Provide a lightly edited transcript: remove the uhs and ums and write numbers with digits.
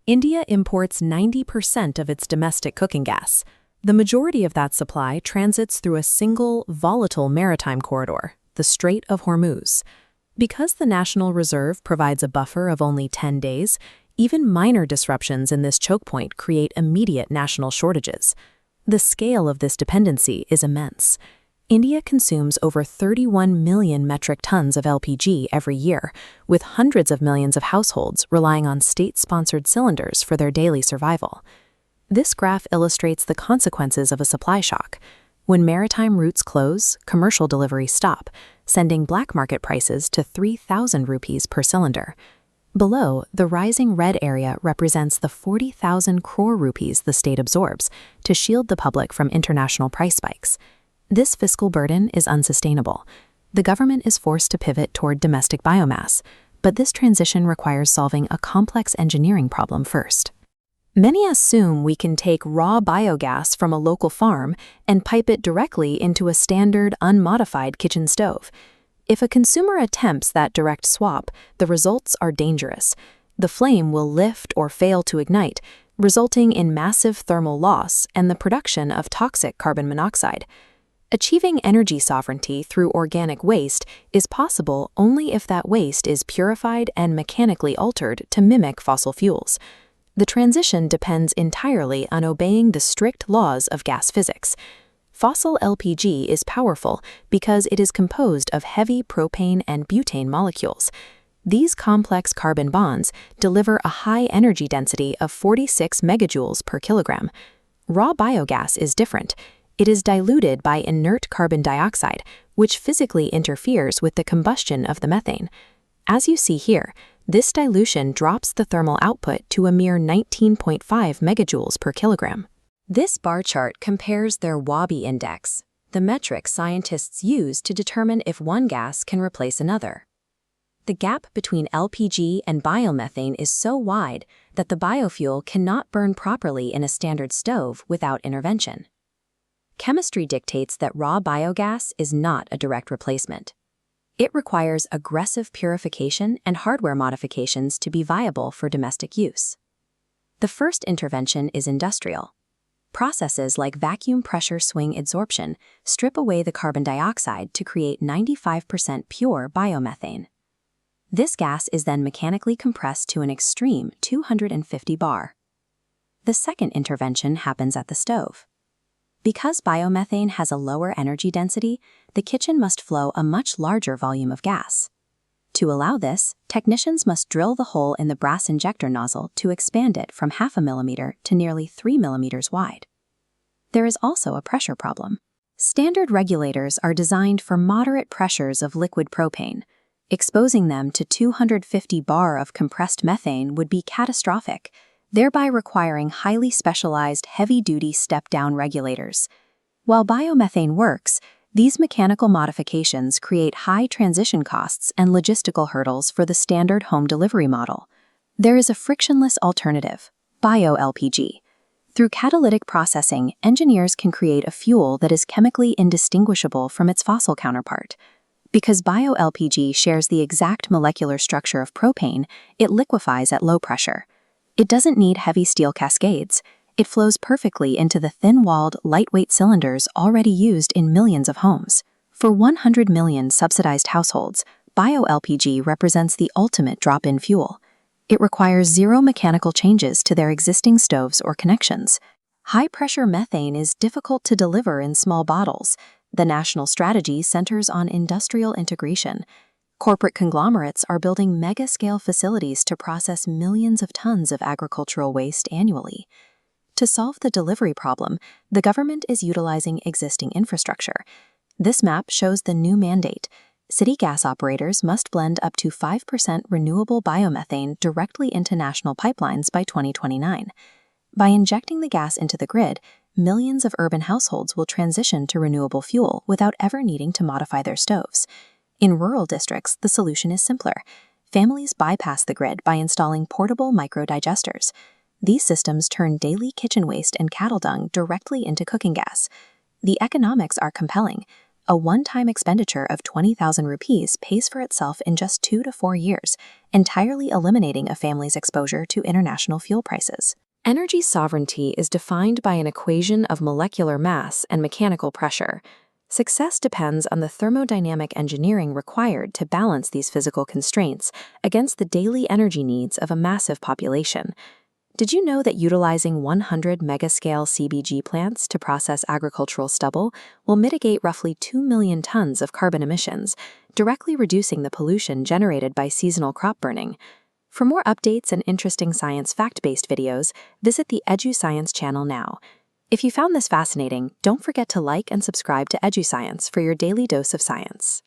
India imports 90% of its domestic cooking gas. The majority of that supply transits through a single, volatile maritime corridor, the Strait of Hormuz. Because the National Reserve provides a buffer of only 10 days, even minor disruptions in this choke point create immediate national shortages. The scale of this dependency is immense. India consumes over 31 million metric tons of LPG every year, with hundreds of millions of households relying on state-sponsored cylinders for their daily survival. This graph illustrates the consequences of a supply shock. When maritime routes close, commercial deliveries stop, sending black market prices to 3,000 rupees per cylinder. Below, the rising red area represents the 40,000 crore rupees the state absorbs to shield the public from international price spikes. This fiscal burden is unsustainable. The government is forced to pivot toward domestic biomass, but this transition requires solving a complex engineering problem first. Many assume we can take raw biogas from a local farm and pipe it directly into a standard, unmodified kitchen stove. If a consumer attempts that direct swap, the results are dangerous. The flame will lift or fail to ignite, resulting in massive thermal loss and the production of toxic carbon monoxide. Achieving energy sovereignty through organic waste is possible only if that waste is purified and mechanically altered to mimic fossil fuels. The transition depends entirely on obeying the strict laws of gas physics. Fossil LPG is powerful because it is composed of heavy propane and butane molecules. These complex carbon bonds deliver a high energy density of 46 megajoules per kilogram. Raw biogas is different. It is diluted by inert carbon dioxide, which physically interferes with the combustion of the methane. As you see here, this dilution drops the thermal output to a mere 19.5 megajoules per kilogram. This bar chart compares their Wobbe Index, the metric scientists use to determine if one gas can replace another. The gap between LPG and biomethane is so wide that the biofuel cannot burn properly in a standard stove without intervention. Chemistry dictates that raw biogas is not a direct replacement. It requires aggressive purification and hardware modifications to be viable for domestic use. The first intervention is industrial. Processes like vacuum pressure swing adsorption strip away the carbon dioxide to create 95% pure biomethane. This gas is then mechanically compressed to an extreme 250 bar. The second intervention happens at the stove. Because biomethane has a lower energy density, the kitchen must flow a much larger volume of gas. To allow this, technicians must drill the hole in the brass injector nozzle to expand it from 0.5 millimeter to nearly 3 millimeters wide. There is also a pressure problem. Standard regulators are designed for moderate pressures of liquid propane. Exposing them to 250 bar of compressed methane would be catastrophic, thereby requiring highly specialized heavy-duty step-down regulators. While biomethane works, these mechanical modifications create high transition costs and logistical hurdles for the standard home delivery model. There is a frictionless alternative, Bio-LPG. Through catalytic processing, engineers can create a fuel that is chemically indistinguishable from its fossil counterpart. Because Bio-LPG shares the exact molecular structure of propane, it liquefies at low pressure. It doesn't need heavy steel cascades. It flows perfectly into the thin-walled, lightweight cylinders already used in millions of homes. For 100 million subsidized households, Bio-LPG represents the ultimate drop-in fuel. It requires zero mechanical changes to their existing stoves or connections. High-pressure methane is difficult to deliver in small bottles. The national strategy centers on industrial integration. Corporate conglomerates are building mega-scale facilities to process millions of tons of agricultural waste annually. To solve the delivery problem, the government is utilizing existing infrastructure. This map shows the new mandate. City gas operators must blend up to 5% renewable biomethane directly into national pipelines by 2029. By injecting the gas into the grid, millions of urban households will transition to renewable fuel without ever needing to modify their stoves. In rural districts, the solution is simpler. Families bypass the grid by installing portable microdigesters. These systems turn daily kitchen waste and cattle dung directly into cooking gas. The economics are compelling. A one-time expenditure of 20,000 rupees pays for itself in just 2 to 4 years, entirely eliminating a family's exposure to international fuel prices. Energy sovereignty is defined by an equation of molecular mass and mechanical pressure. Success depends on the thermodynamic engineering required to balance these physical constraints against the daily energy needs of a massive population. Did you know that utilizing 100 megascale CBG plants to process agricultural stubble will mitigate roughly 2 million tons of carbon emissions, directly reducing the pollution generated by seasonal crop burning? For more updates and interesting science fact-based videos, visit the EduScience channel now. If you found this fascinating, don't forget to like and subscribe to EduScience for your daily dose of science.